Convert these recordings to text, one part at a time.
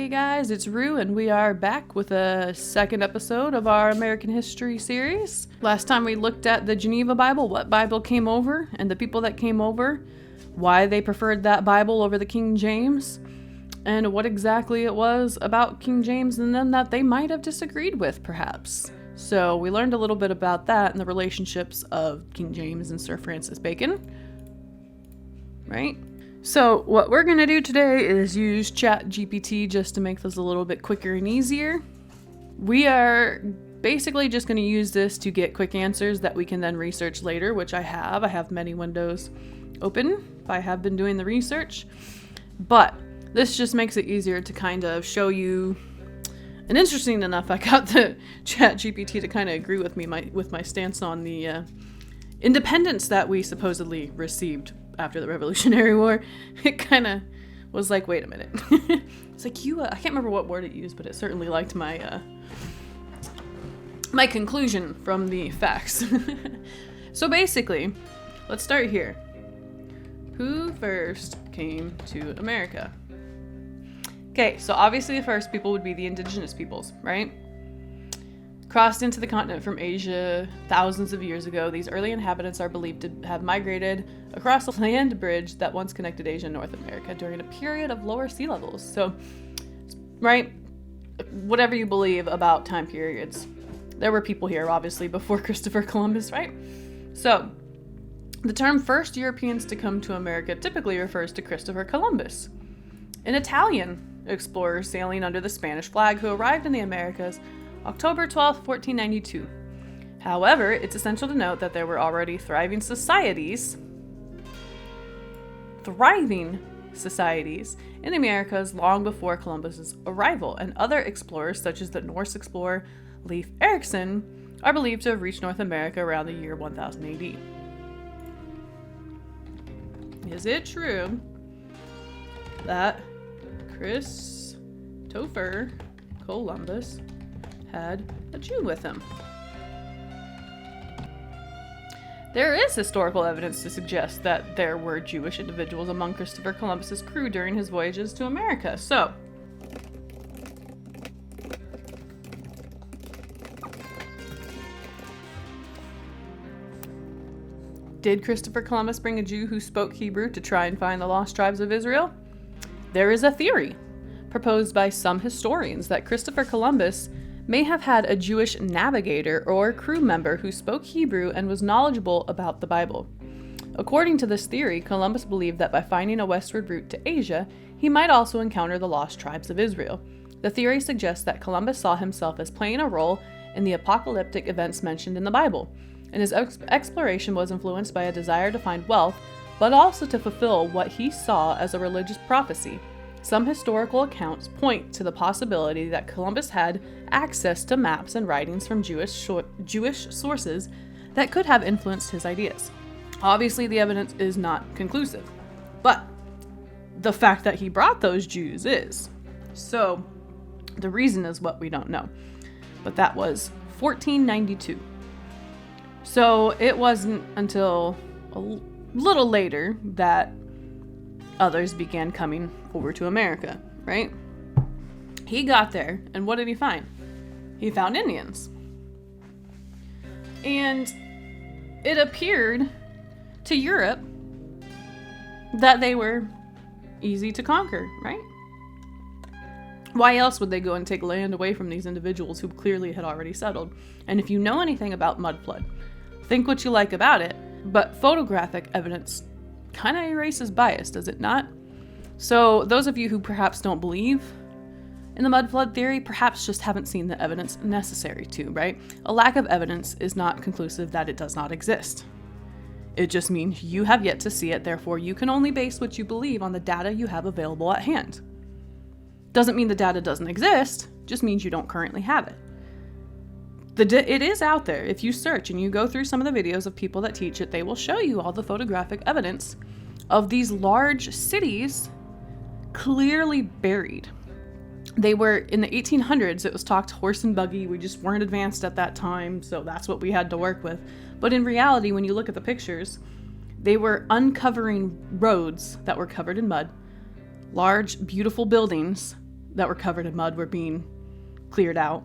Hey guys, it's Rue, and we are back with a second episode of our American history series. Last time we looked at the Geneva Bible, what Bible came over, and the people that came over, why they preferred that Bible over the King James, and what exactly it was about King James and them that they might have disagreed with, perhaps. So we learned a little bit about that and the relationships of King James and Sir Francis Bacon, right? So what we're going to do today is use ChatGPT just to make this a little bit quicker and easier. We are basically just going to use this to get quick answers that we can then research later, which I have. I have many windows open. I have been doing the research. But this just makes it easier to kind of show you. And interesting enough, I got the ChatGPT to kind of agree with me with my stance on the independence that we supposedly received after the Revolutionary War. It kind of was like, wait a minute. It's like, I can't remember what word it used, but it certainly liked my my conclusion from the facts. So basically, let's start here. Who first came to America? Okay, so obviously the first people would be the indigenous peoples, right? Crossed into the continent from Asia thousands of years ago, these early inhabitants are believed to have migrated across the land bridge that once connected Asia and North America during a period of lower sea levels. So, right, whatever you believe about time periods, there were people here, obviously, before Christopher Columbus, right? So, the term first Europeans to come to America typically refers to Christopher Columbus, an Italian explorer sailing under the Spanish flag who arrived in the Americas October 12, 1492. However, it's essential to note that there were already thriving societies in the Americas long before Columbus's arrival, and other explorers, such as the Norse explorer Leif Erikson, are believed to have reached North America around the year 1000 AD. Is it true that Christopher Columbus had a Jew with him? There is historical evidence to suggest that there were Jewish individuals among Christopher Columbus's crew during his voyages to America. So, did Christopher Columbus bring a Jew who spoke Hebrew to try and find the lost tribes of Israel? There is a theory proposed by some historians that Christopher Columbus may have had a Jewish navigator or crew member who spoke Hebrew and was knowledgeable about the Bible. According to this theory, Columbus believed that by finding a westward route to Asia, he might also encounter the lost tribes of Israel. The theory suggests that Columbus saw himself as playing a role in the apocalyptic events mentioned in the Bible, and his exploration was influenced by a desire to find wealth, but also to fulfill what he saw as a religious prophecy. Some historical accounts point to the possibility that Columbus had access to maps and writings from Jewish sources that could have influenced his ideas. Obviously, the evidence is not conclusive, but the fact that he brought those Jews is. So, the reason is what we don't know. But that was 1492. So, it wasn't until a little later that others began coming over to America, right? He got there, and what did he find? He found Indians. And it appeared to Europe that they were easy to conquer, right? Why else would they go and take land away from these individuals who clearly had already settled? And if you know anything about mud flood, think what you like about it, but photographic evidence kind of erases bias, does it not? So those of you who perhaps don't believe in the mud flood theory perhaps just haven't seen the evidence necessary to, right? A lack of evidence is not conclusive that it does not exist. It just means you have yet to see it, therefore you can only base what you believe on the data you have available at hand. Doesn't mean the data doesn't exist, just means you don't currently have it. It is out there. If you search and you go through some of the videos of people that teach it, they will show you all the photographic evidence of these large cities clearly buried. They were, in the 1800s, it was talked horse and buggy. We just weren't advanced at that time, so that's what we had to work with. But in reality, when you look at the pictures, they were uncovering roads that were covered in mud, large, beautiful buildings that were covered in mud were being cleared out.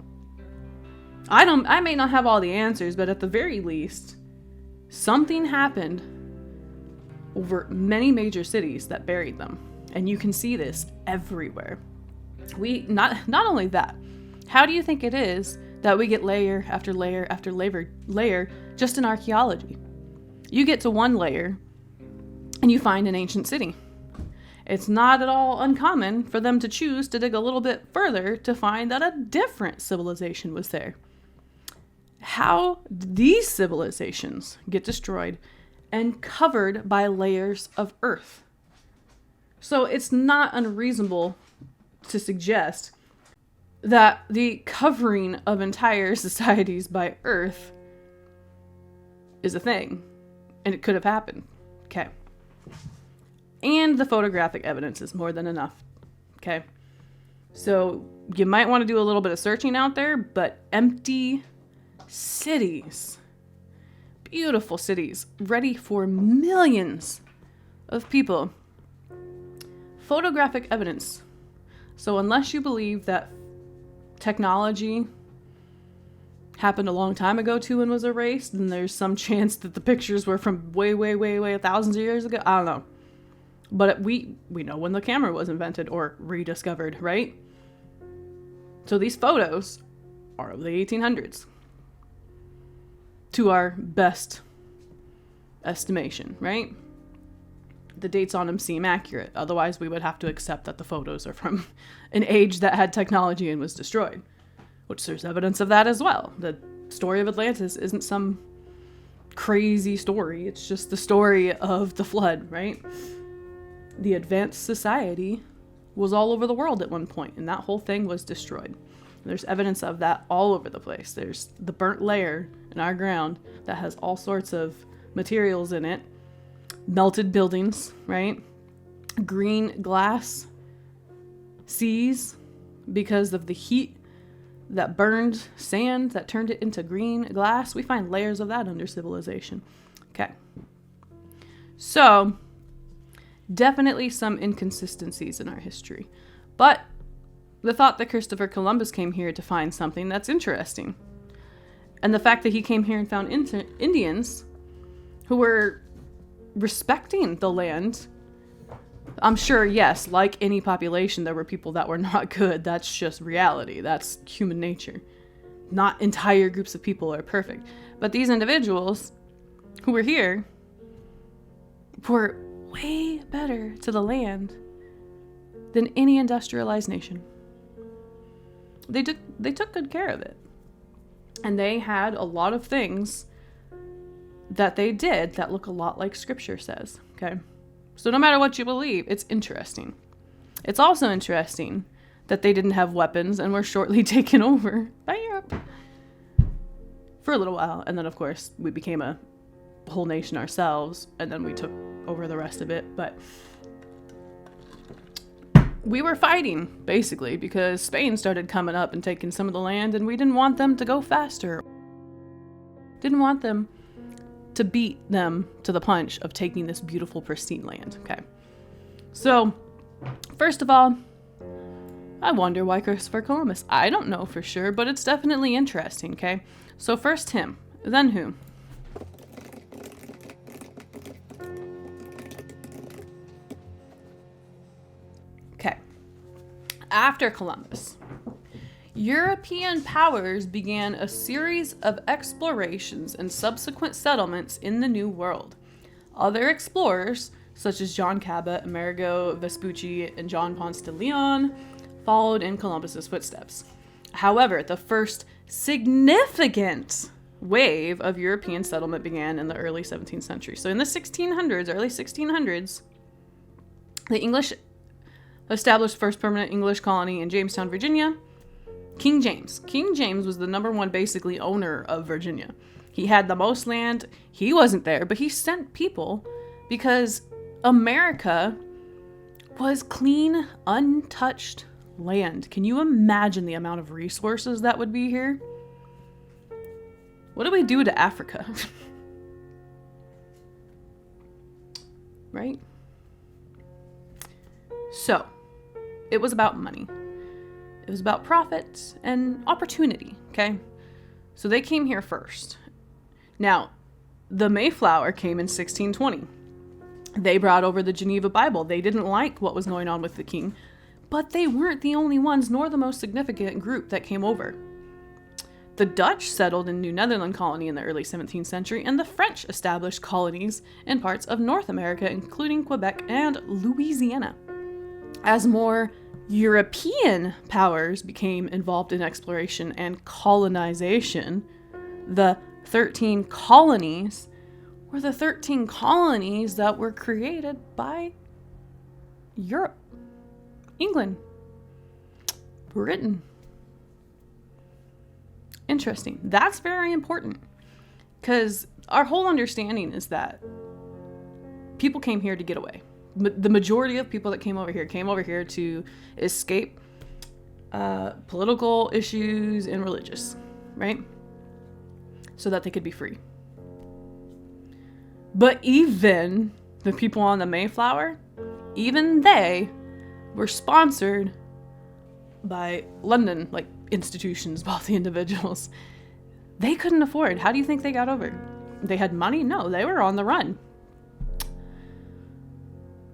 I may not have all the answers, but at the very least, something happened over many major cities that buried them. And you can see this everywhere. Not only that, how do you think it is that we get layer after layer after layer just in archaeology? You get to one layer and you find an ancient city. It's not at all uncommon for them to choose to dig a little bit further to find that a different civilization was there. How did these civilizations get destroyed and covered by layers of earth? So it's not unreasonable to suggest that the covering of entire societies by earth is a thing, and it could have happened. Okay. And the photographic evidence is more than enough. Okay. So you might want to do a little bit of searching out there, but empty cities, beautiful cities, ready for millions of people. Photographic evidence. So unless you believe that technology happened a long time ago too and was erased, then there's some chance that the pictures were from way thousands of years ago. I don't know. But we know when the camera was invented or rediscovered, right? So these photos are of the 1800s. To our best estimation, right? The dates on them seem accurate. Otherwise, we would have to accept that the photos are from an age that had technology and was destroyed, which there's evidence of that as well. The story of Atlantis isn't some crazy story. It's just the story of the flood, right? The advanced society was all over the world at one point, and that whole thing was destroyed. There's evidence of that all over the place. There's the burnt layer in our ground that has all sorts of materials in it. Melted buildings, right? Green glass seas because of the heat that burned sand that turned it into green glass. We find layers of that under civilization. Okay. So, definitely some inconsistencies in our history. But the thought that Christopher Columbus came here to find something that's interesting. And the fact that he came here and found Indians who were respecting the land. I'm sure, yes, like any population, there were people that were not good. That's just reality. That's human nature. Not entire groups of people are perfect. But these individuals who were here were way better to the land than any industrialized nation. They took good care of it. And they had a lot of things that they did that look a lot like scripture says, okay? So no matter what you believe, it's interesting. It's also interesting that they didn't have weapons and were shortly taken over by Europe for a little while. And then, of course, we became a whole nation ourselves, and then we took over the rest of it. But we were fighting, basically, because Spain started coming up and taking some of the land, and we didn't want them to go faster. Didn't want them to beat them to the punch of taking this beautiful, pristine land. Okay. So, first of all, I wonder why Christopher Columbus. I don't know for sure, but it's definitely interesting, okay? So first him, then who? Okay. After Columbus, European powers began a series of explorations and subsequent settlements in the New World. Other explorers, such as John Cabot, Amerigo Vespucci, and John Ponce de Leon, followed in Columbus's footsteps. However, the first significant wave of European settlement began in the early 17th century. So in the early 1600s, the English established first permanent English colony in Jamestown, Virginia. King James was the number one basically owner of Virginia. He had the most land. He wasn't there, but he sent people because America was clean, untouched land. Can you imagine the amount of resources that would be here? What do we do to Africa? Right? So, it was about money. It was about profit and opportunity, okay? So they came here first. Now, the Mayflower came in 1620. They brought over the Geneva Bible. They didn't like what was going on with the king, but they weren't the only ones, nor the most significant group that came over. The Dutch settled in New Netherland colony in the early 17th century, and the French established colonies in parts of North America, including Quebec and Louisiana. As more European powers became involved in exploration and colonization, the 13 colonies were the 13 colonies that were created by Europe, England, Britain. Interesting. That's very important, because our whole understanding is that people came here to get away. The majority of people that came over here to escape political issues and religious, right? So that they could be free. But even the people on the Mayflower, even they were sponsored by London, like institutions, wealthy individuals. They couldn't afford. How do you think they got over? They had money? No, they were on the run.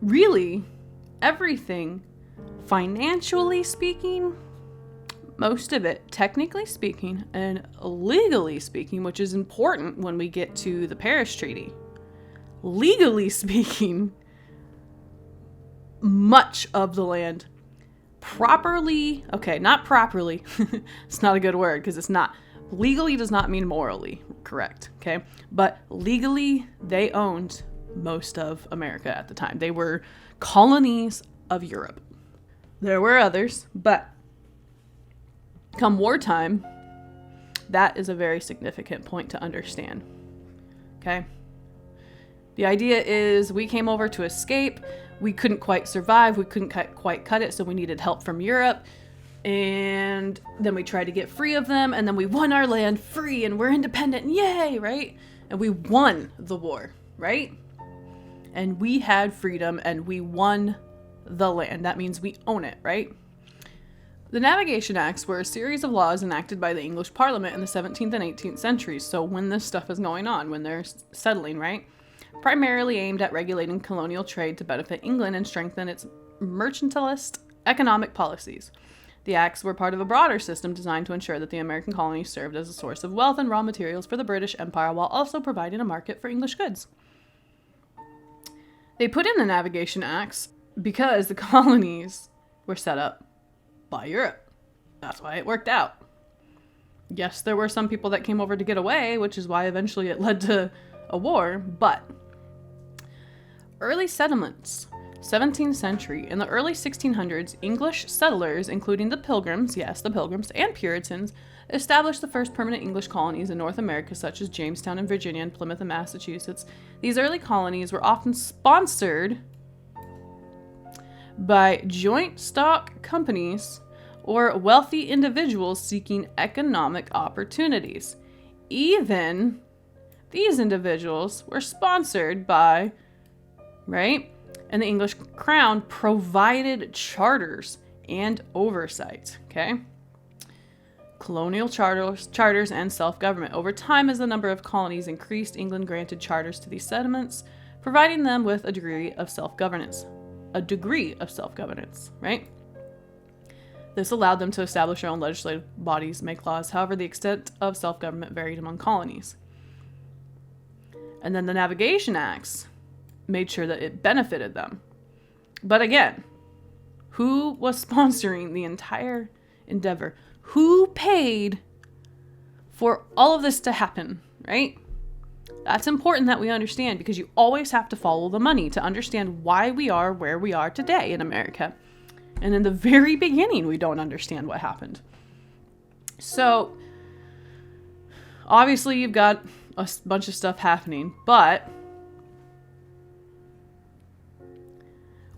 Really, everything, financially speaking, most of it, technically speaking, and legally speaking, which is important when we get to the Paris Treaty. Legally speaking, much of the land not properly, it's not a good word because it's not. Legally does not mean morally correct, okay? But legally, they owned most of America at the time. They were colonies of Europe. There were others, but come wartime, that is a very significant point to understand, okay? The idea is we came over to escape. We couldn't quite survive. We couldn't quite cut it, so we needed help from Europe. And then we tried to get free of them, and then we won our land free, and we're independent. Yay, right? And we won the war, right? And we had freedom, and we won the land. That means we own it, right? The Navigation Acts were a series of laws enacted by the English Parliament in the 17th and 18th centuries. So when this stuff is going on, when they're settling, right? Primarily aimed at regulating colonial trade to benefit England and strengthen its mercantilist economic policies. The acts were part of a broader system designed to ensure that the American colonies served as a source of wealth and raw materials for the British Empire while also providing a market for English goods. They put in the Navigation Acts because the colonies were set up by Europe. That's why it worked out. Yes, there were some people that came over to get away, which is why eventually it led to a war, but early settlements, 17th century. In the early 1600s, English settlers, including the Pilgrims, yes, the Pilgrims, and Puritans, established the first permanent English colonies in North America, such as Jamestown in Virginia and Plymouth in Massachusetts. These early colonies were often sponsored by joint stock companies or wealthy individuals seeking economic opportunities. Even these individuals were sponsored by, right? And the English crown provided charters and oversight, okay? Colonial charters and self-government. Over time, as the number of colonies increased, England granted charters to these settlements, providing them with a degree of self-governance. Right? This allowed them to establish their own legislative bodies, make laws. However, the extent of self-government varied among colonies. And then the Navigation Acts made sure that it benefited them. But again, who was sponsoring the entire endeavor? Who paid for all of this to happen, right? That's important that we understand, because you always have to follow the money to understand why we are where we are today in America. And in the very beginning, we don't understand what happened. So, obviously, you've got a bunch of stuff happening, but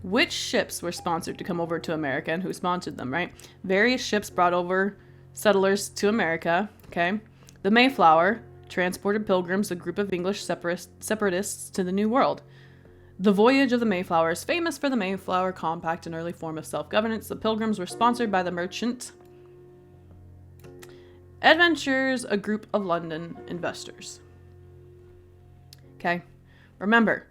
which ships were sponsored to come over to America and who sponsored them, right? Various ships brought over settlers to America, okay? The Mayflower transported Pilgrims, a group of English separatists, to the New World. The voyage of the Mayflower is famous for the Mayflower Compact, an early form of self-governance. The Pilgrims were sponsored by the merchant adventures a group of London investors. Okay, remember,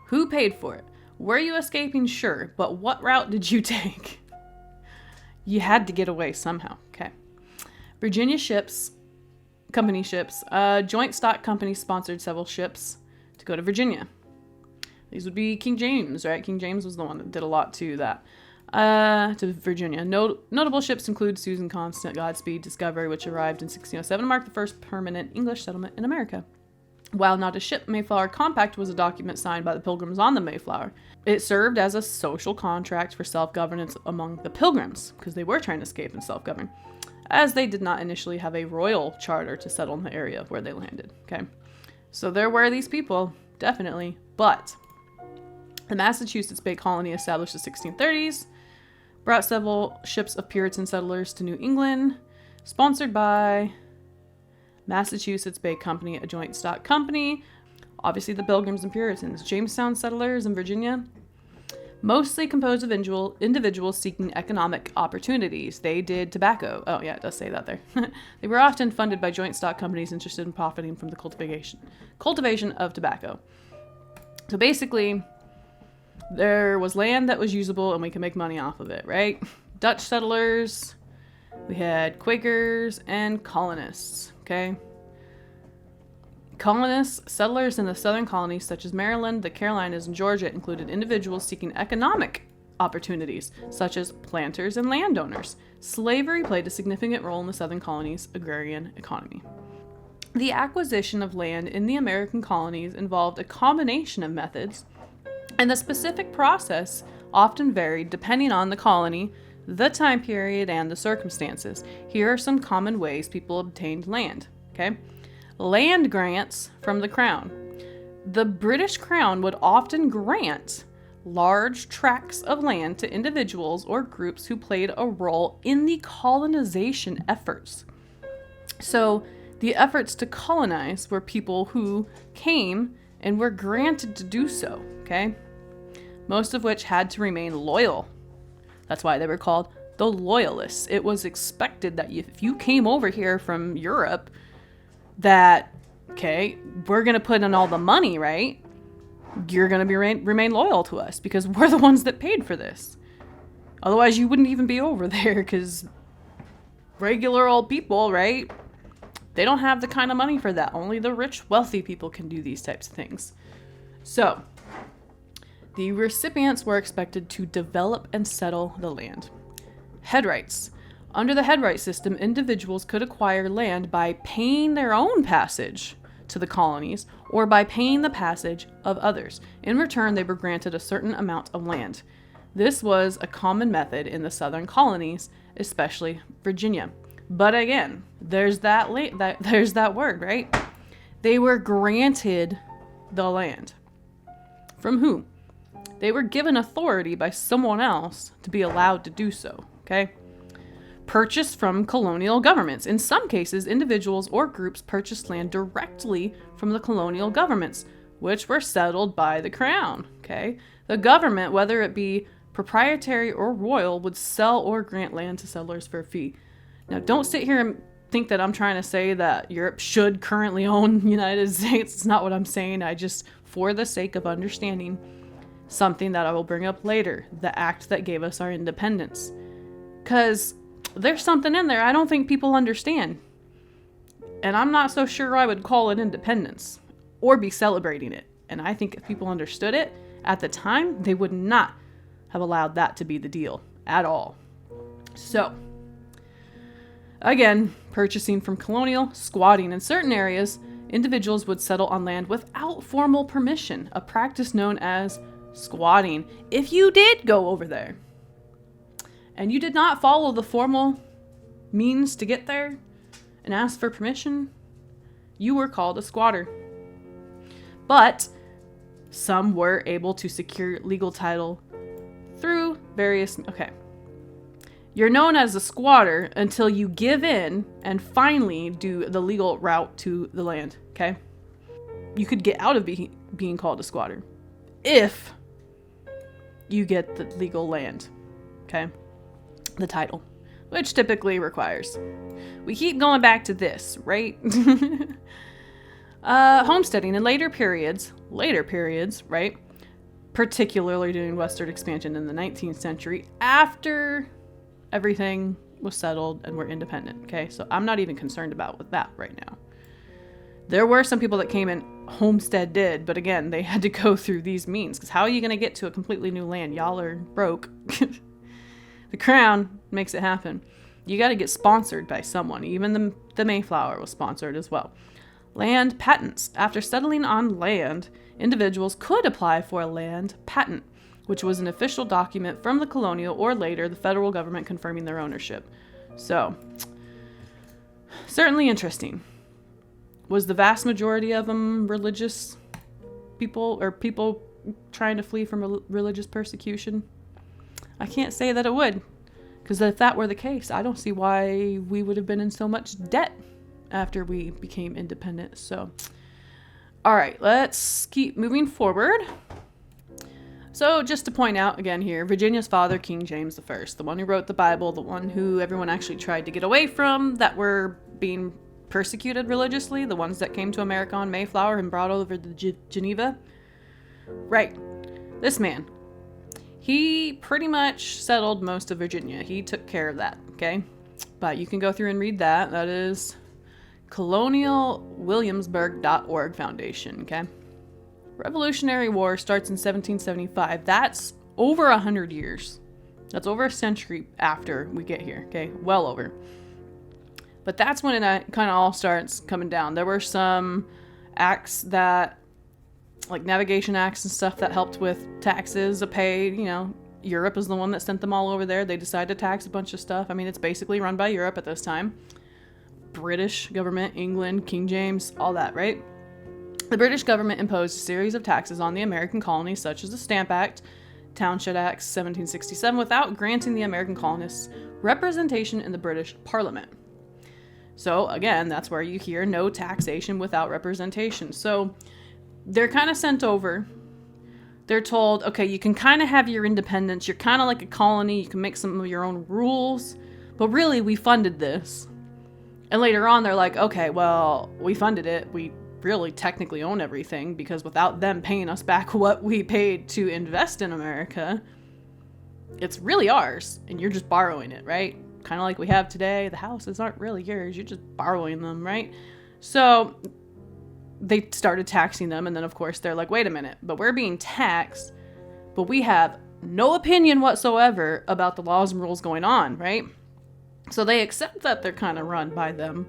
who paid for it? Were you escaping? Sure, but what route did you take? You had to get away somehow. Okay. Virginia company ships, joint stock company sponsored several ships to go to Virginia. These would be King James, right? King James was the one that did a lot to that. To Virginia. Notable ships include Susan Constant, Godspeed, Discovery, which arrived in 1607 and marked the first permanent English settlement in America. While not a ship, Mayflower Compact was a document signed by the Pilgrims on the Mayflower. It served as a social contract for self-governance among the Pilgrims, because they were trying to escape and self-govern, as they did not initially have a royal charter to settle in the area where they landed. Okay, so there were these people, definitely, but the Massachusetts Bay Colony, established in the 1630s, brought several ships of Puritan settlers to New England, sponsored by Massachusetts Bay Company, a joint stock company. Obviously the Pilgrims and Puritans. Jamestown settlers in Virginia, mostly composed of individuals seeking economic opportunities. They did tobacco. Oh yeah, it does say that there. They were often funded by joint stock companies interested in profiting from the cultivation of tobacco. So basically, there was land that was usable and we could make money off of it, right? Dutch settlers, we had Quakers, and colonists, okay? Colonists, settlers in the southern colonies such as Maryland, the Carolinas, and Georgia included individuals seeking economic opportunities, such as planters and landowners. Slavery played a significant role in the southern colonies' agrarian economy. The acquisition of land in the American colonies involved a combination of methods, and the specific process often varied depending on the colony, the time period, and the circumstances. Here are some common ways people obtained land. Okay, land grants from the Crown. The British Crown would often grant large tracts of land to individuals or groups who played a role in the colonization efforts. So the efforts to colonize were people who came and were granted to do so, okay? Most of which had to remain loyal. That's why they were called the Loyalists. It was expected that if you came over here from Europe, that, okay, we're going to put in all the money, right? You're going to remain loyal to us because we're the ones that paid for this. Otherwise, you wouldn't even be over there because regular old people, right? They don't have the kind of money for that. Only the rich, wealthy people can do these types of things. So, the recipients were expected to develop and settle the land. Head rights. Under the head right system, individuals could acquire land by paying their own passage to the colonies or by paying the passage of others. In return, they were granted a certain amount of land. This was a common method in the southern colonies, especially Virginia. But again, there's that word, right? They were granted the land. From who? They were given authority by someone else to be allowed to do so, okay? Purchased from colonial governments. In some cases, individuals or groups purchased land directly from the colonial governments, which were settled by the Crown, okay? The government, whether it be proprietary or royal, would sell or grant land to settlers for a fee. Now, don't sit here and think that I'm trying to say that Europe should currently own the United States. It's not what I'm saying. I just, for the sake of understanding something that I will bring up later, the act that gave us our independence. Because there's something in there I don't think people understand. And I'm not so sure I would call it independence or be celebrating it. And I think if people understood it at the time, they would not have allowed that to be the deal at all. So, again, purchasing from colonial, squatting in certain areas, individuals would settle on land without formal permission, a practice known as squatting. If you did go over there and you did not follow the formal means to get there and ask for permission, you were called a squatter. But some were able to secure legal title through various... Okay. You're known as a squatter until you give in and finally do the legal route to the land, okay? You could get out of being called a squatter if you get the legal land, okay? The title. which typically requires. We keep going back to this, right? Homesteading in later periods, right? Particularly during westward expansion in the 19th century, after everything was settled and we're independent, okay? So I'm not even concerned about with that right now. There were some people that came and homesteaded, but again, they had to go through these means, because how are you going to get to a completely new land? Y'all are broke. The crown makes it happen. You got to get sponsored by someone. Even the Mayflower was sponsored as well. Land patents. After settling on land, individuals could apply for a land patent, which was an official document from the colonial or later the federal government confirming their ownership. So, certainly interesting. Was the vast majority of them religious people, or people trying to flee from religious persecution? I can't say that it would, because if that were the case, I don't see why we would have been in so much debt after we became independent. So, all right, let's keep moving forward. So just to point out again here, Virginia's father, King James I, the one who wrote the Bible, the one who everyone actually tried to get away from, that were being persecuted religiously, the ones that came to America on Mayflower and brought over to Geneva. Right. This man, he pretty much settled most of Virginia. He took care of that, okay? But you can go through and read that. That is colonialwilliamsburg.org foundation, okay? Revolutionary War starts in 1775. That's over 100 years. That's over a century after we get here, okay? Well over. But that's when it kind of all starts coming down. There were some acts that, like navigation acts and stuff, that helped with taxes, a pay, you know. Europe is the one that sent them all over there. They decided to tax a bunch of stuff. I mean, it's basically run by Europe at this time. British government, England, King James, all that, right? The British government imposed a series of taxes on the American colonies, such as the Stamp Act, Townshend Act 1767, without granting the American colonists representation in the British Parliament. So again, that's where you hear no taxation without representation. So they're kind of sent over. They're told, okay, you can kind of have your independence. You're kind of like a colony. You can make some of your own rules. But really, we funded this. And later on, they're like, okay, well, we funded it. We really technically own everything, because without them paying us back what we paid to invest in America, it's really ours. And you're just borrowing it, right? Kind of like we have today. The houses aren't really yours. You're just borrowing them, right? So they started taxing them. And then, of course, they're like, wait a minute, but we're being taxed, but we have no opinion whatsoever about the laws and rules going on, right? So they accept that they're kind of run by them.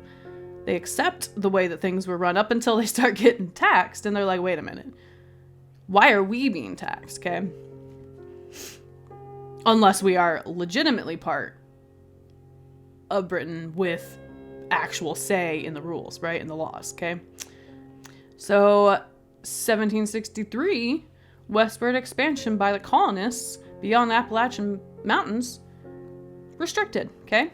They accept the way that things were run up until they start getting taxed. And they're like, wait a minute. Why are we being taxed, okay? Unless we are legitimately part of Britain with actual say in the rules, right? In the laws, okay? So 1763, westward expansion by the colonists beyond the Appalachian Mountains restricted, okay?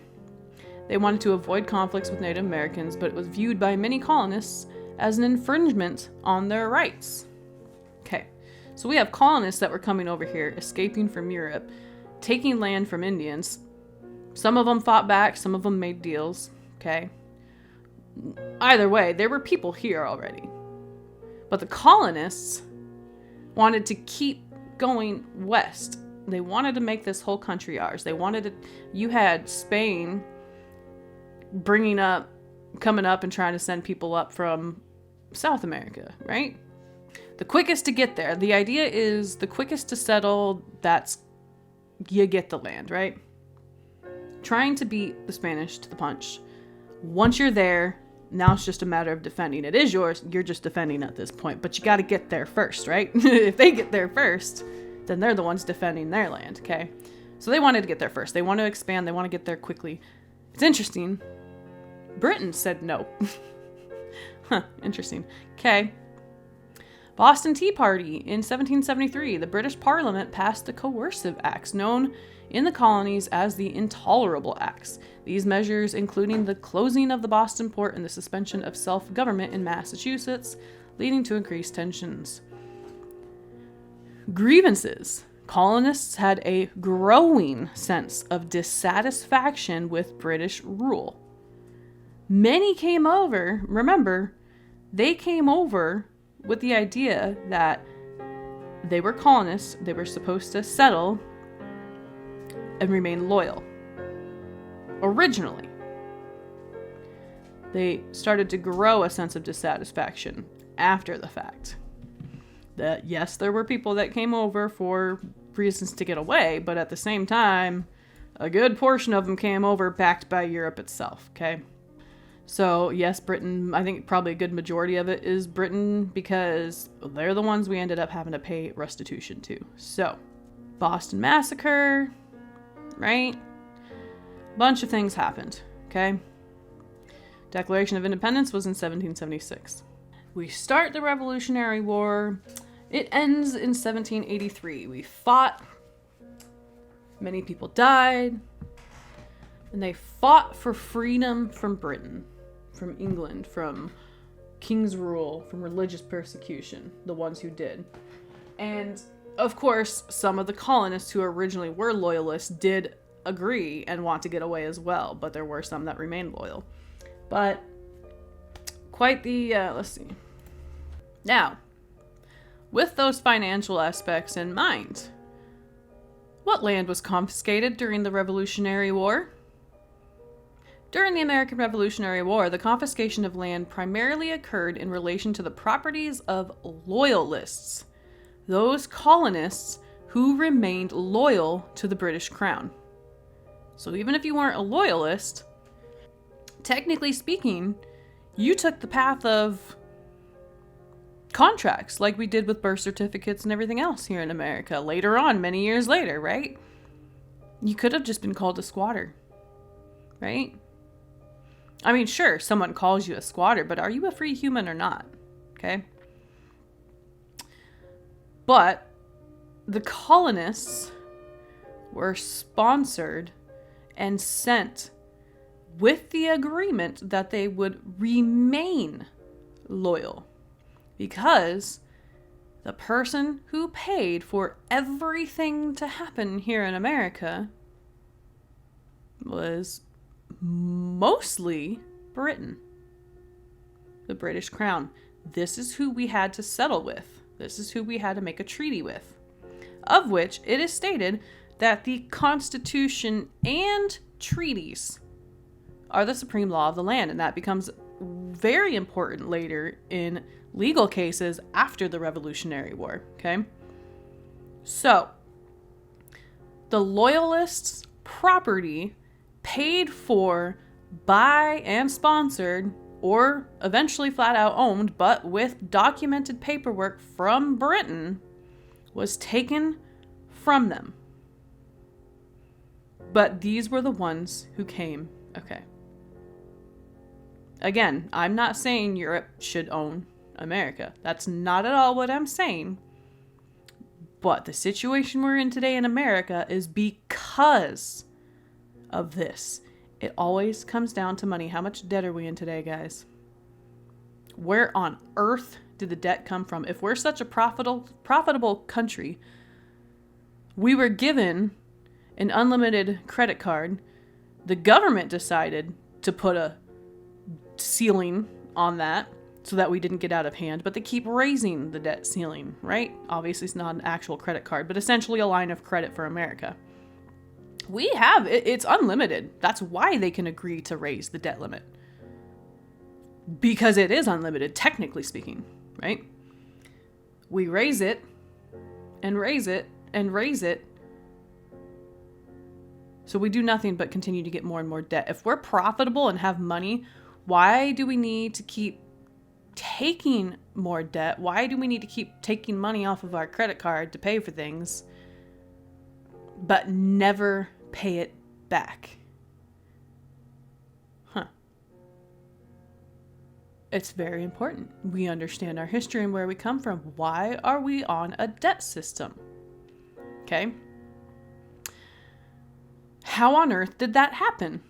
They wanted to avoid conflicts with Native Americans, but it was viewed by many colonists as an infringement on their rights. Okay, so we have colonists that were coming over here, escaping from Europe, taking land from Indians. Some of them fought back, some of them made deals, okay? Either way, there were people here already. But the colonists wanted to keep going west. They wanted to make this whole country ours. They wanted to, you had Spain coming up and trying to send people up from South America, right? The quickest to get there. The idea is the quickest to settle, you get the land, right? Trying to beat the Spanish to the punch. Once you're there, now it's just a matter of defending. It is yours, you're just defending at this point, but you got to get there first, right? If they get there first, then they're the ones defending their land, okay? So they wanted to get there first. They want to expand, they want to get there quickly. It's interesting. Britain said no. Huh, interesting. Okay. Boston Tea Party in 1773. The British Parliament passed the Coercive Acts, known in the colonies as the Intolerable Acts. These measures, including the closing of the Boston port and the suspension of self-government in Massachusetts, leading to increased tensions. Grievances. colonists had a growing sense of dissatisfaction with British rule. Many came over, remember, they came over with the idea that they were colonists, they were supposed to settle and remain loyal. Originally, they started to grow a sense of dissatisfaction after the fact. That yes, there were people that came over for reasons to get away, but at the same time, a good portion of them came over backed by Europe itself, okay? So yes, Britain, I think probably a good majority of it is Britain because they're the ones we ended up having to pay restitution to. So, Boston Massacre, right? Bunch of things happened, okay? Declaration of Independence was in 1776. We start the Revolutionary War. It ends in 1783. We fought. Many people died. And they fought for freedom from Britain, from England, from king's rule, from religious persecution, the ones who did. And, of course, some of the colonists who originally were loyalists did agree and want to get away as well, but there were some that remained loyal. But quite the, let's see. Now, with those financial aspects in mind, what land was confiscated during the Revolutionary War? During the American Revolutionary War, the confiscation of land primarily occurred in relation to the properties of loyalists, those colonists who remained loyal to the British Crown. So even if you weren't a loyalist, technically speaking, you took the path of contracts like we did with birth certificates and everything else here in America later on, many years later, right? You could have just been called a squatter, right? I mean, sure, someone calls you a squatter, but are you a free human or not? Okay? But the colonists were sponsored and sent with the agreement that they would remain loyal. Because the person who paid for everything to happen here in America was mostly Britain. The British Crown. This is who we had to settle with. This is who we had to make a treaty with. Of which it is stated that the Constitution and treaties are the supreme law of the land, and that becomes very important later in legal cases after the Revolutionary War, okay? So, the Loyalists' property paid for by and sponsored, or eventually flat out owned, but with documented paperwork from Britain, was taken from them. But these were the ones who came, okay. Again, I'm not saying Europe should own America. That's not at all what I'm saying. But the situation we're in today in America is because of this. It always comes down to money. How much debt are we in today, guys? Where on earth did the debt come from? If we're such a profitable country, we were given an unlimited credit card. The government decided to put a ceiling on that so that we didn't get out of hand, but they keep raising the debt ceiling, right? Obviously it's not an actual credit card, but essentially a line of credit for America. We have it's unlimited. That's why they can agree to raise the debt limit, because it is unlimited, technically speaking, right? We raise it and raise it and raise it, so we do nothing but continue to get more and more debt. If we're profitable and have money, why do we need to keep taking more debt? Why do we need to keep taking money off of our credit card to pay for things, but never pay it back? It's very important. We understand our history and where we come from. Why are we on a debt system? Okay. How on earth did that happen?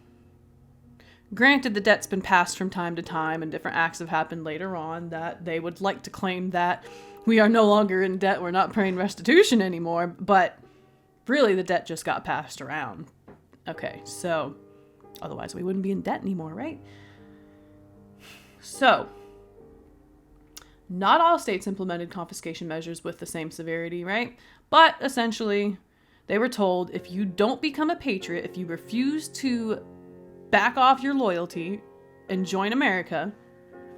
Granted, the debt's been passed from time to time and different acts have happened later on that they would like to claim that we are no longer in debt, we're not paying restitution anymore, but Really, the debt just got passed around. Okay, so otherwise we wouldn't be in debt anymore, right? So, not all states implemented confiscation measures with the same severity, right? But essentially, they were told, if you don't become a patriot, if you refuse to back off your loyalty and join America,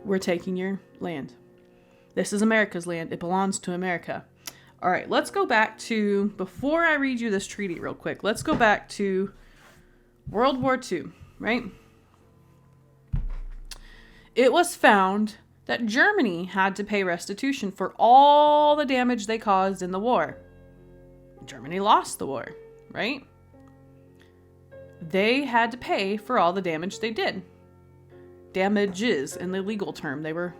we're taking your land. This is America's land. It belongs to America. All right, let's go back to, before I read you this treaty real quick, let's go back to World War II, right? It was found that Germany had to pay restitution for all the damage they caused in the war. Germany lost the war, right? They had to pay for all the damage they did. Damages in the legal term. They were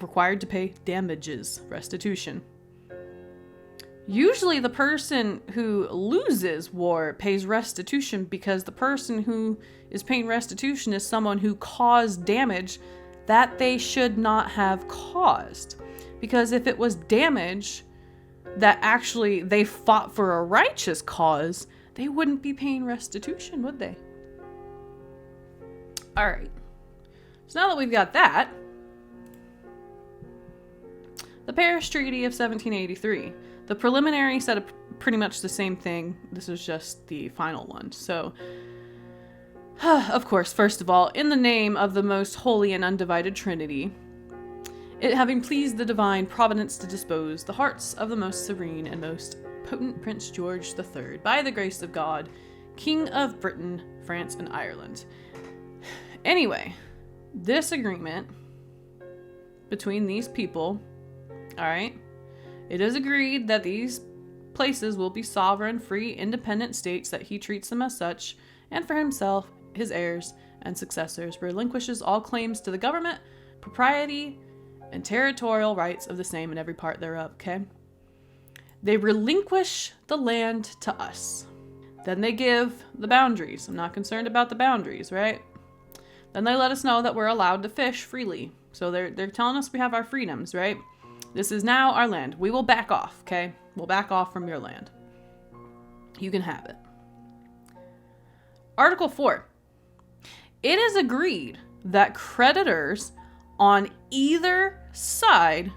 required to pay damages, restitution. Usually the person who loses war pays restitution because the person who is paying restitution is someone who caused damage that they should not have caused. Because if it was damage that actually they fought for a righteous cause, they wouldn't be paying restitution, would they? All right. So now that we've got that, the Paris Treaty of 1783. The preliminary said pretty much the same thing. This is just the final one. So, of course, first of all, in the name of the most holy and undivided Trinity, it having pleased the divine providence to dispose the hearts of the most serene and most potent Prince George III, by the grace of God, King of Britain, France, and Ireland. Anyway, this agreement between these people, all right, it is agreed that these places will be sovereign, free, independent states, that he treats them as such, and for himself, his heirs, and successors relinquishes all claims to the government, propriety, and territorial rights of the same in every part thereof, okay? They relinquish the land to us. Then they give the boundaries. I'm not concerned about the boundaries, right? Then they let us know that we're allowed to fish freely. So they're telling us we have our freedoms, right? This is now our land. We will back off, okay? We'll back off from your land. You can have it. Article 4. It is agreed that creditors on either side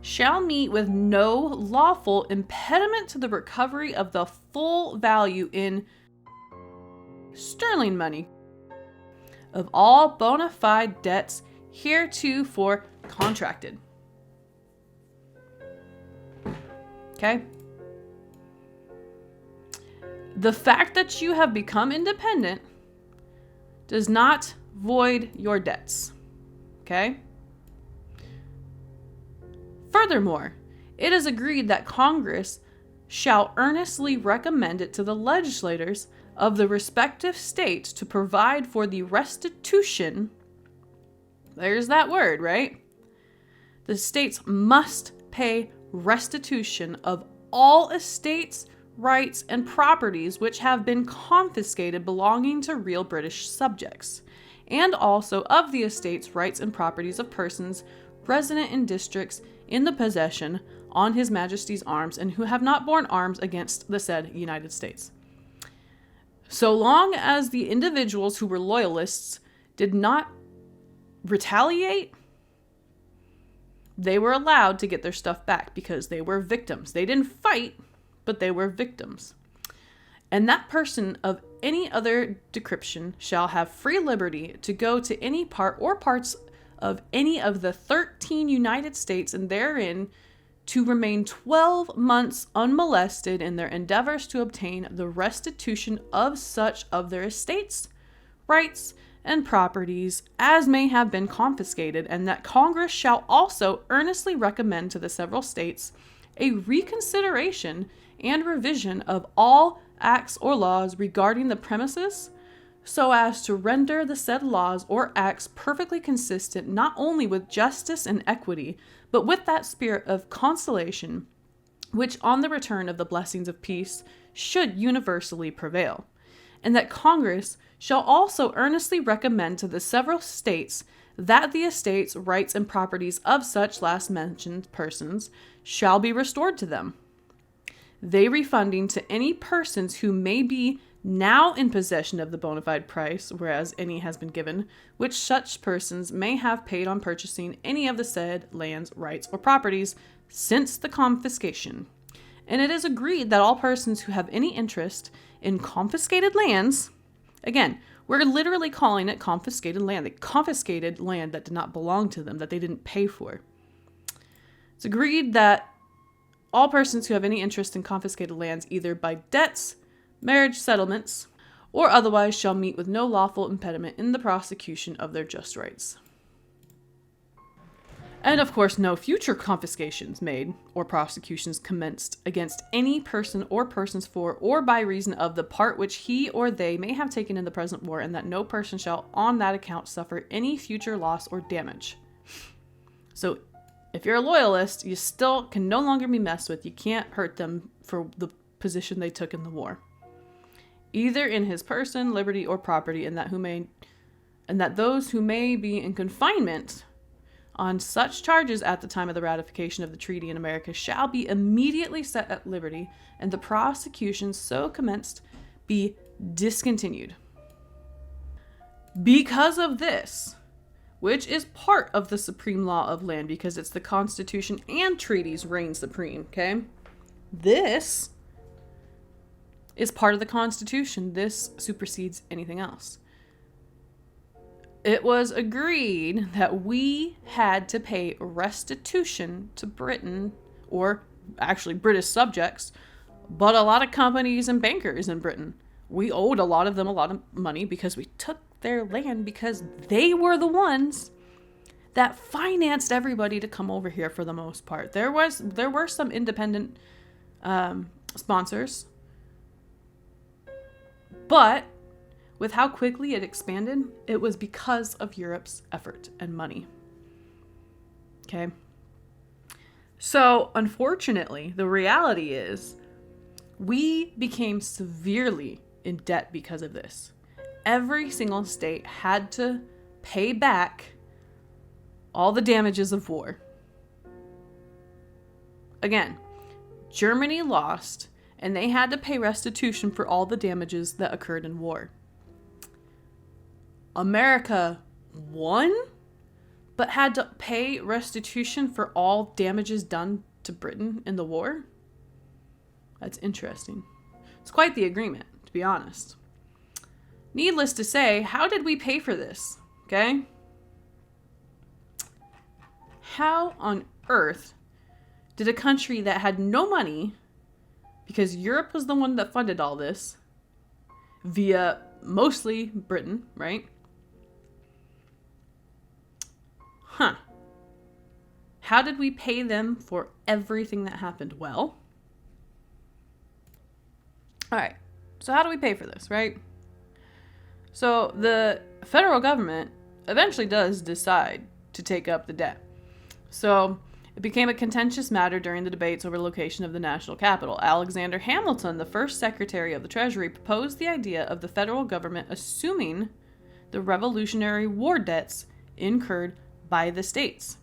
shall meet with no lawful impediment to the recovery of the full value in sterling money of all bona fide debts heretofore contracted. Okay? The fact that you have become independent does not void your debts. Okay? Furthermore, it is agreed that Congress shall earnestly recommend it to the legislators of the respective states to provide for the restitution. There's that word, right? The states must pay restitution of all estates, rights, and properties which have been confiscated belonging to real British subjects, and also of the estates, rights, and properties of persons resident in districts in the possession on His Majesty's arms and who have not borne arms against the said United States. So long as the individuals who were loyalists did not retaliate, they were allowed to get their stuff back because they were victims. They didn't fight, but they were victims. And that person of any other decryption shall have free liberty to go to any part or parts of any of the 13 United States and therein to remain 12 months unmolested in their endeavors to obtain the restitution of such of their estates, rights, and properties as may have been confiscated, and that Congress shall also earnestly recommend to the several states a reconsideration and revision of all acts or laws regarding the premises, so as to render the said laws or acts perfectly consistent not only with justice and equity, but with that spirit of consolation which on the return of the blessings of peace should universally prevail, and that Congress shall also earnestly recommend to the several states that the estates, rights, and properties of such last mentioned persons shall be restored to them. they refunding to any persons who may be now in possession of the bona fide price, whereas any has been given, which such persons may have paid on purchasing any of the said lands, rights, or properties since the confiscation. And it is agreed that all persons who have any interest in confiscated lands, again, we're literally calling it confiscated land. They confiscated land that did not belong to them, that they didn't pay for. It's agreed that all persons who have any interest in confiscated lands, either by debts, marriage settlements, or otherwise, shall meet with no lawful impediment in the prosecution of their just rights. And of course, no future confiscations made or prosecutions commenced against any person or persons for or by reason of the part which he or they may have taken in the present war, and that no person shall on that account suffer any future loss or damage. So if you're a loyalist, you still can no longer be messed with. You can't hurt them for the position they took in the war, either in his person, liberty, or property, and that those who may be in confinement on such charges at the time of the ratification of the treaty in America shall be immediately set at liberty, and the prosecution so commenced be discontinued. Because of this, which is part of the supreme law of land, because it's the Constitution and treaties reign supreme, okay? This is part of the Constitution. This supersedes anything else. It was agreed that we had to pay restitution to Britain, or actually British subjects, but a lot of companies and bankers in Britain. We owed a lot of them a lot of money because we took their land, because they were the ones that financed everybody to come over here for the most part. There were some independent sponsors, but with how quickly it expanded, it was because of Europe's effort and money. Okay? So, unfortunately, the reality is we became severely in debt because of this. Every single state had to pay back all the damages of war. Again, Germany lost, and they had to pay restitution for all the damages that occurred in war. America won, but had to pay restitution for all damages done to Britain in the war. That's interesting. It's quite the agreement, to be honest. Needless to say, how did we pay for this? Okay? How on earth did a country that had no money, because Europe was the one that funded all this, via mostly Britain, right? How did we pay them for everything that happened? Well, all right. So how do we pay for this, right? So the federal government eventually does decide to take up the debt. So it became a contentious matter during the debates over the location of the national capital. Alexander Hamilton, the first Secretary of the Treasury, proposed the idea of the federal government assuming the Revolutionary War debts incurred by the states.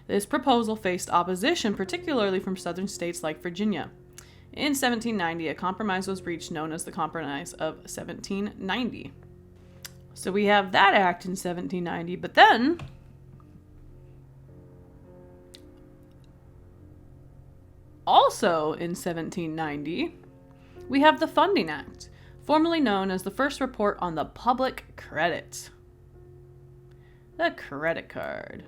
This proposal faced opposition, particularly from southern states like Virginia. In 1790, a compromise was reached known as the Compromise of 1790. So we have that act in 1790, but then also in 1790, we have the Funding Act, formerly known as the first report on the public credit. The credit card.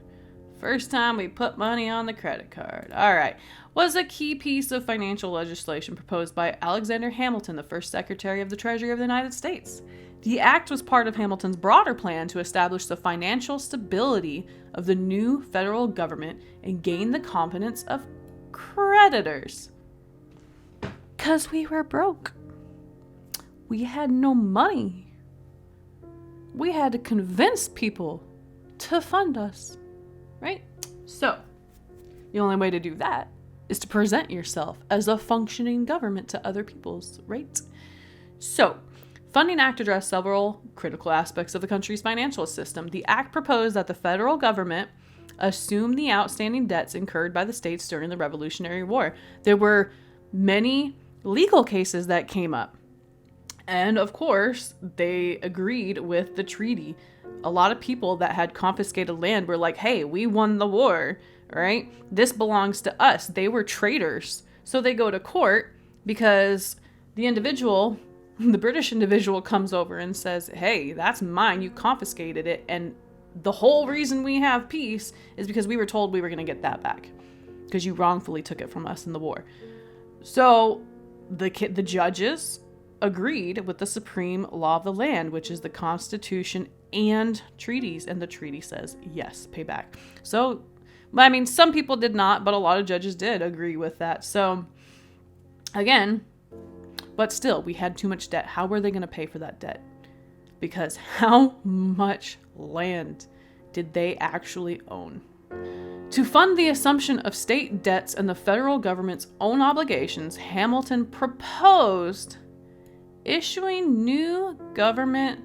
First time we put money on the credit card. All right. Was a key piece of financial legislation proposed by Alexander Hamilton, the first Secretary of the Treasury of the United States. The act was part of Hamilton's broader plan to establish the financial stability of the new federal government and gain the confidence of creditors. 'Cause we were broke. We had no money. We had to convince people to fund us. Right? So, the only way to do that is to present yourself as a functioning government to other people's, right? So, Funding Act addressed several critical aspects of the country's financial system. The act proposed that the federal government assume the outstanding debts incurred by the states during the Revolutionary War. There were many legal cases that came up. And of course, they agreed with the treaty. A lot of people that had confiscated land were like, hey, we won the war, right? This belongs to us. They were traitors. So they go to court because the individual, the British individual, comes over and says, hey, that's mine. You confiscated it. And the whole reason we have peace is because we were told we were going to get that back because you wrongfully took it from us in the war. So the judges agreed with the supreme law of the land, which is the Constitution and treaties. And the treaty says, yes, pay back. So, I mean, some people did not, but a lot of judges did agree with that. So, again, but still, we had too much debt. How were they going to pay for that debt? Because how much land did they actually own? To fund the assumption of state debts and the federal government's own obligations, Hamilton proposed issuing new government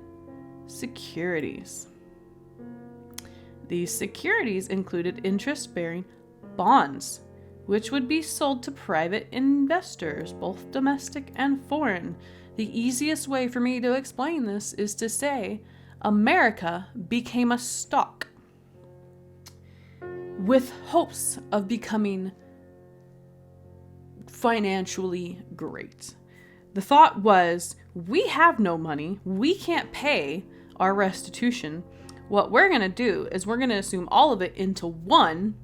securities. These securities included interest-bearing bonds, which would be sold to private investors, both domestic and foreign. The easiest way for me to explain this is to say America became a stock with hopes of becoming financially great. The thought was, we have no money, we can't pay our restitution. What we're going to do is we're going to assume all of it into one,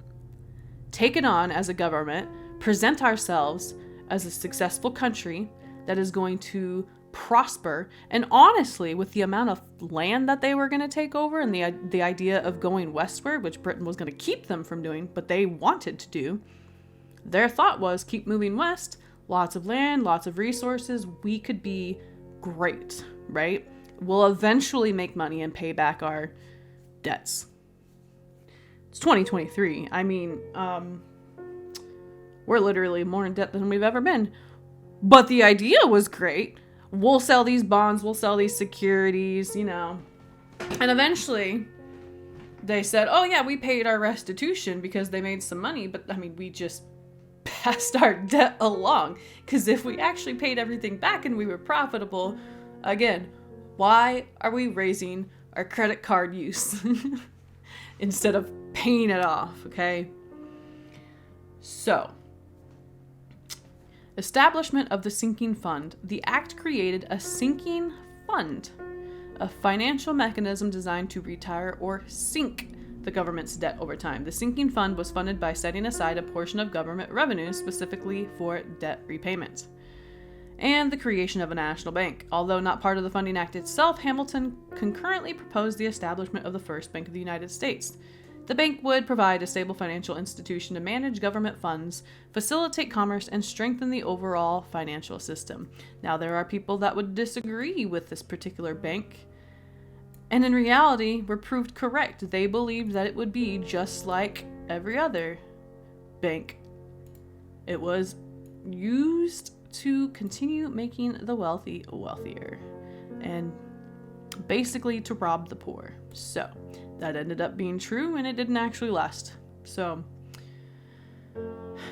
take it on as a government, present ourselves as a successful country that is going to prosper. And honestly, with the amount of land that they were going to take over and the idea of going westward, which Britain was going to keep them from doing, but they wanted to do, their thought was keep moving west, lots of land, lots of resources, we could be great, right? We'll eventually make money and pay back our debts. It's 2023. I mean, we're literally more in debt than we've ever been. But the idea was great. We'll sell these bonds, we'll sell these securities, you know. And eventually, they said, oh yeah, we paid our restitution because they made some money, but I mean, we just passed our debt along. Because if we actually paid everything back and we were profitable, again, why are we raising our credit card use instead of paying it off, okay? So, establishment of the sinking fund. The act created a sinking fund, a financial mechanism designed to retire or sink the government's debt over time. The sinking fund was funded by setting aside a portion of government revenue specifically for debt repayment. And the creation of a national bank. Although not part of the funding act itself, Hamilton concurrently proposed the establishment of the first Bank of the United States. The bank would provide a stable financial institution to manage government funds, facilitate commerce, and strengthen the overall financial system. Now, there are people that would disagree with this particular bank, and in reality were proved correct. They believed that it would be just like every other bank. It was used to continue making the wealthy wealthier and basically to rob the poor. So that ended up being true, and it didn't actually last. So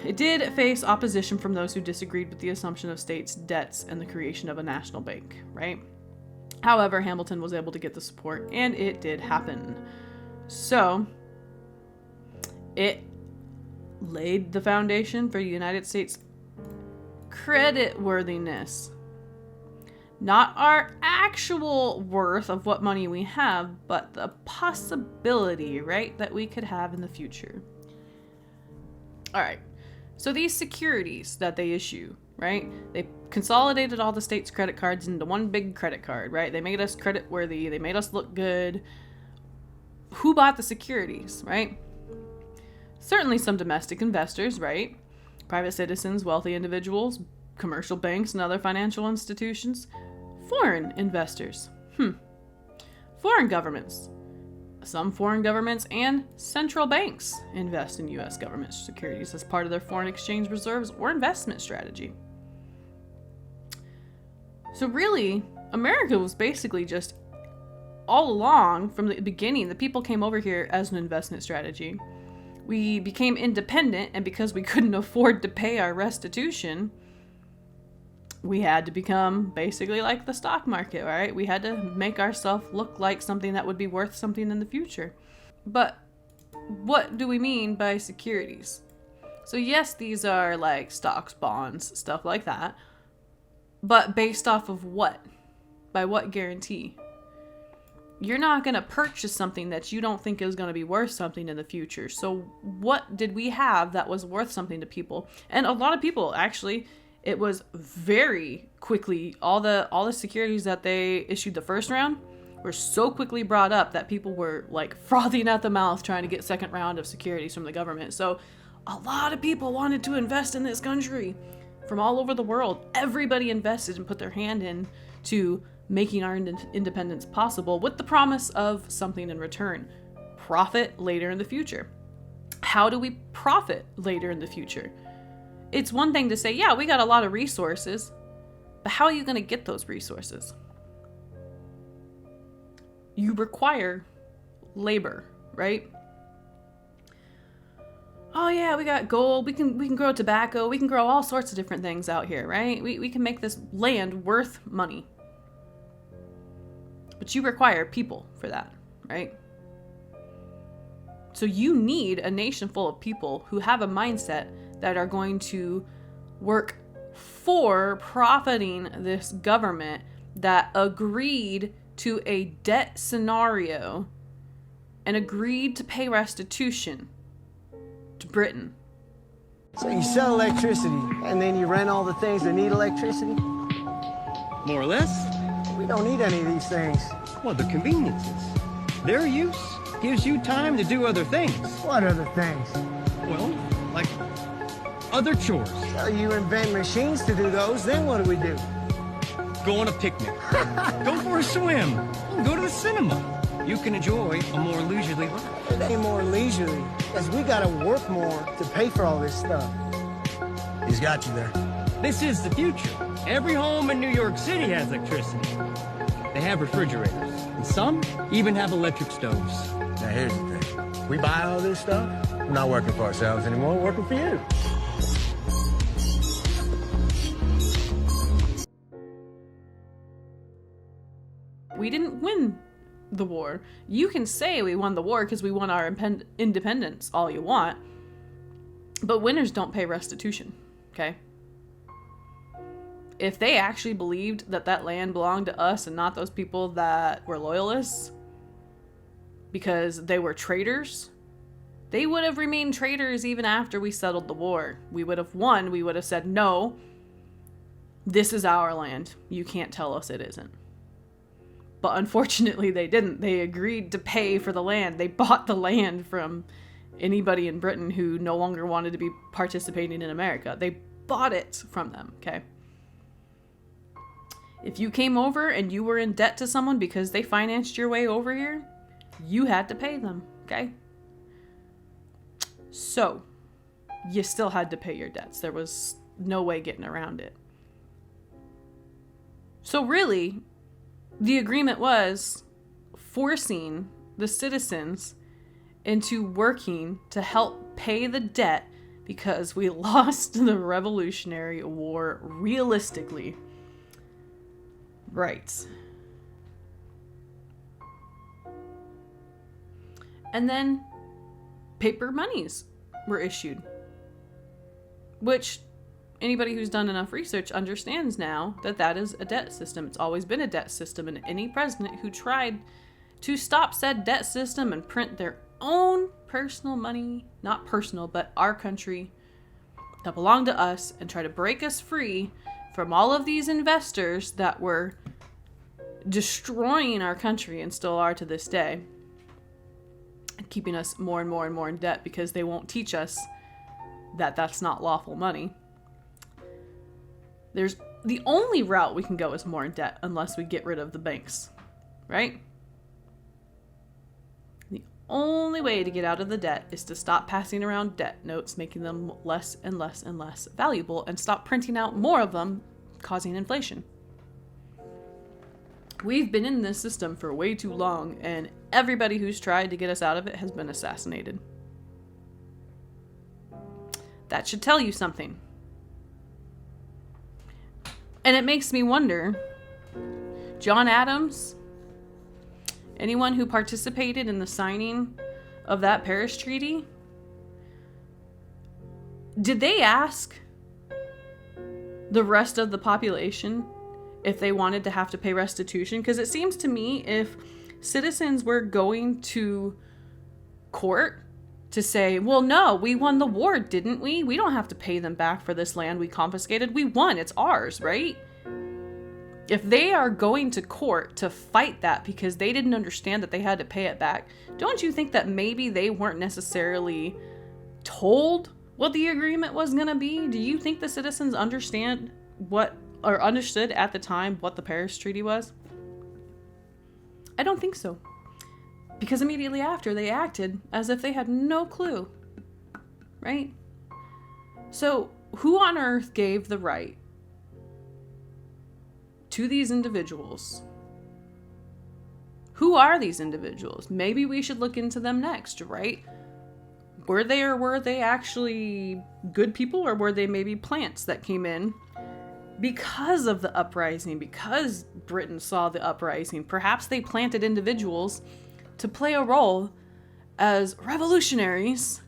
it did face opposition from those who disagreed with the assumption of states' debts and the creation of a national bank, right? However, Hamilton was able to get the support, and it did happen. So it laid the foundation for the United States creditworthiness. Not our actual worth of what money we have, but the possibility, right, that we could have in the future. All right. So these securities that they issue, right? They consolidated all the state's credit cards into one big credit card, right? They made us credit worthy. They made us look good. Who bought the securities, right? Certainly some domestic investors, right? Private citizens, wealthy individuals, commercial banks, and other financial institutions. Foreign investors. Foreign governments. Some foreign governments and central banks invest in U.S. government securities as part of their foreign exchange reserves or investment strategy. So really, America was basically just all along from the beginning, the people came over here as an investment strategy. We became independent, and because we couldn't afford to pay our restitution, we had to become basically like the stock market, right? We had to make ourselves look like something that would be worth something in the future. But what do we mean by securities? So yes, these are like stocks, bonds, stuff like that. But based off of what? By what guarantee? You're not going to purchase something that you don't think is going to be worth something in the future. So what did we have that was worth something to people? And a lot of people, actually, it was very quickly, all the securities that they issued the first round were so quickly brought up that people were like frothing at the mouth trying to get second round of securities from the government. So a lot of people wanted to invest in this country from all over the world. Everybody invested and put their hand in to making our independence possible with the promise of something in return. Profit later in the future. How do we profit later in the future? It's one thing to say, yeah, we got a lot of resources, but how are you going to get those resources? You require labor, right? Oh yeah, we got gold, we can grow tobacco, we can grow all sorts of different things out here, right? We can make this land worth money. But you require people for that, right? So you need a nation full of people who have a mindset that are going to work for profiting this government that agreed to a debt scenario and agreed to pay restitution to Britain. So you sell electricity and then you rent all the things that need electricity? More or less. We don't need any of these things. Well, the conveniences. Their use gives you time to do other things. What other things? Well, like other chores. So you invent machines to do those, then what do we do? Go on a picnic. Go for a swim. Go to the cinema. You can enjoy a more leisurely life. It ain't more leisurely, because we gotta work more to pay for all this stuff. He's got you there. This is the future. Every home in New York City has electricity. They have refrigerators, and some even have electric stoves. Now here's the thing. We buy all this stuff, we're not working for ourselves anymore, we're working for you. We didn't win the war. You can say we won the war because we won our independence all you want, but winners don't pay restitution, okay? If they actually believed that that land belonged to us and not those people that were loyalists because they were traitors, they would have remained traitors even after we settled the war. We would have won. We would have said, no, this is our land. You can't tell us it isn't. But unfortunately, they didn't. They agreed to pay for the land. They bought the land from anybody in Britain who no longer wanted to be participating in America. They bought it from them, okay? If you came over and you were in debt to someone because they financed your way over here, you had to pay them, okay? So, you still had to pay your debts. There was no way getting around it. So really, the agreement was forcing the citizens into working to help pay the debt because we lost the Revolutionary War realistically. Right. And then paper monies were issued, which anybody who's done enough research understands now that that is a debt system. It's always been a debt system, and any president who tried to stop said debt system and print their own personal money, not personal, but our country, that belonged to us, and try to break us free from all of these investors that were destroying our country and still are to this day, keeping us more and more and more in debt because they won't teach us that that's not lawful money. There's the only route we can go is more in debt unless we get rid of the banks, right? The only way to get out of the debt is to stop passing around debt notes, making them less and less and less valuable, and stop printing out more of them, causing inflation. We've been in this system for way too long, and everybody who's tried to get us out of it has been assassinated. That should tell you something. And it makes me wonder, John Adams, anyone who participated in the signing of that Paris Treaty, did they ask the rest of the population if they wanted to have to pay restitution? Because it seems to me if citizens were going to court to say, well, no, we won the war, didn't we? We don't have to pay them back for this land we confiscated. We won. It's ours, right? If they are going to court to fight that because they didn't understand that they had to pay it back, don't you think that maybe they weren't necessarily told what the agreement was going to be? Do you think the citizens understood at the time what the Paris Treaty was? I don't think so. Because immediately after, they acted as if they had no clue. Right? So, who on earth gave the right to these individuals? Who are these individuals? Maybe we should look into them next, right? Were they actually good people, or were they maybe plants that came in because of the uprising, because Britain saw the uprising? Perhaps they planted individuals to play a role as revolutionaries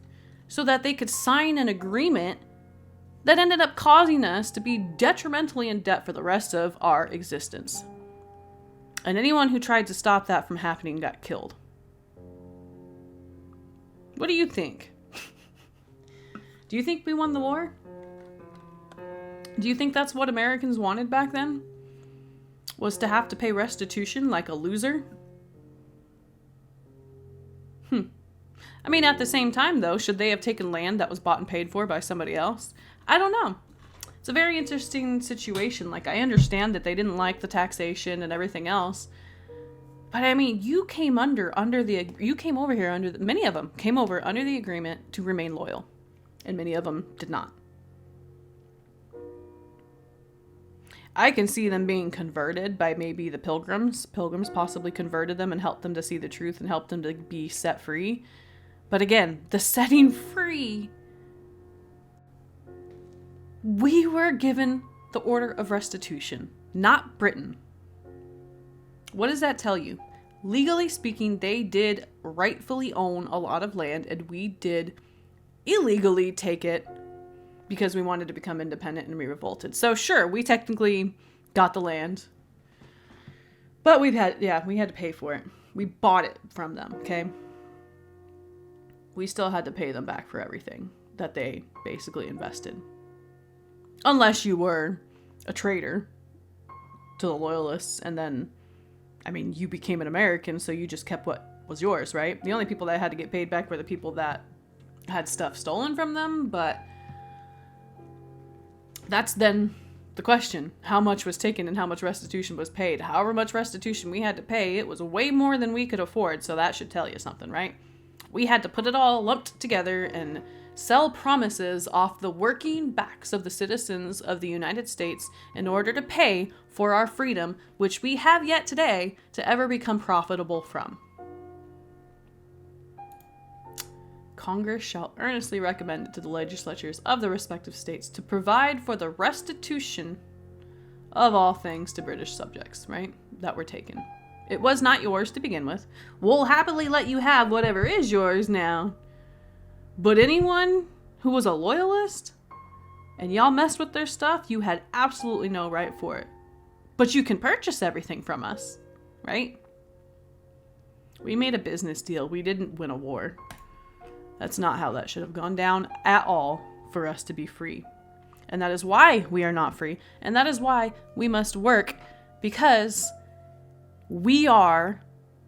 so that they could sign an agreement that ended up causing us to be detrimentally in debt for the rest of our existence. And anyone who tried to stop that from happening got killed. What do you think? Do you think we won the war? Do you think that's what Americans wanted back then? Was to have to pay restitution like a loser? I mean, at the same time, though, should they have taken land that was bought and paid for by somebody else? I don't know. It's a very interesting situation. Like, I understand that they didn't like the taxation and everything else. But I mean, many of them came over under the agreement to remain loyal. And many of them did not. I can see them being converted by maybe the Pilgrims. Pilgrims possibly converted them and helped them to see the truth and helped them to be set free. But again, the setting free, we were given the order of restitution, not Britain. What does that tell you? Legally speaking, they did rightfully own a lot of land, and we did illegally take it because we wanted to become independent and we revolted. So sure, we technically got the land, but we had to pay for it. We bought it from them, okay? We still had to pay them back for everything that they basically invested. Unless you were a traitor to the loyalists, and then, I mean, you became an American, so you just kept what was yours, right? The only people that had to get paid back were the people that had stuff stolen from them, but that's then the question. How much was taken and how much restitution was paid? However much restitution we had to pay, it was way more than we could afford, so that should tell you something, right? We had to put it all lumped together and sell promises off the working backs of the citizens of the United States in order to pay for our freedom, which we have yet today to ever become profitable from. Congress shall earnestly recommend it to the legislatures of the respective states to provide for the restitution of all things to British subjects, right, that were taken. It was not yours to begin with. We'll happily let you have whatever is yours now. But anyone who was a loyalist and y'all messed with their stuff, you had absolutely no right for it. But you can purchase everything from us, right? We made a business deal. We didn't win a war. That's not how that should have gone down at all for us to be free. And that is why we are not free. And that is why we must work, because we are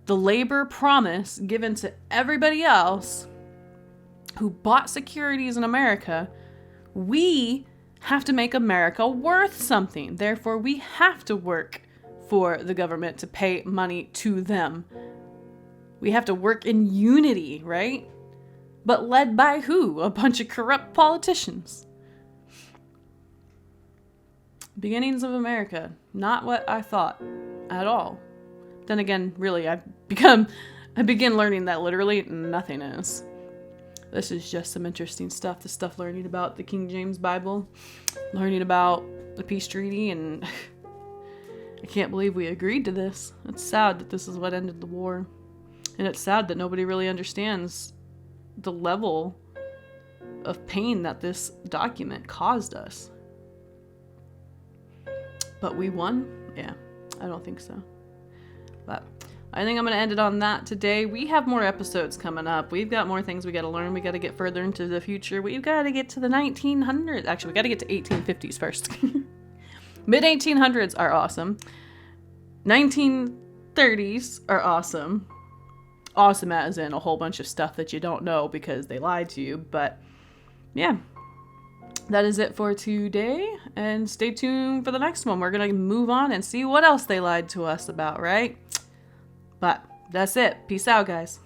the labor promise given to everybody else who bought securities in America. We have to make America worth something. Therefore, we have to work for the government to pay money to them. We have to work in unity, right? But led by who? A bunch of corrupt politicians. Beginnings of America. Not what I thought at all. Then again, really, I begin learning that literally nothing is. This is just some interesting stuff. The stuff learning about the King James Bible, learning about the peace treaty, and I can't believe we agreed to this. It's sad that this is what ended the war. And it's sad that nobody really understands the level of pain that this document caused us. But we won? Yeah, I don't think so. But I think I'm going to end it on that today. We have more episodes coming up. We've got more things we got to learn. We got to get further into the future. We've got to get to the 1900s. Actually, we got to get to 1850s first. Mid-1800s are awesome. 1930s are awesome. Awesome as in a whole bunch of stuff that you don't know because they lied to you. But yeah, that is it for today. And stay tuned for the next one. We're going to move on and see what else they lied to us about, right? But that's it. Peace out, guys.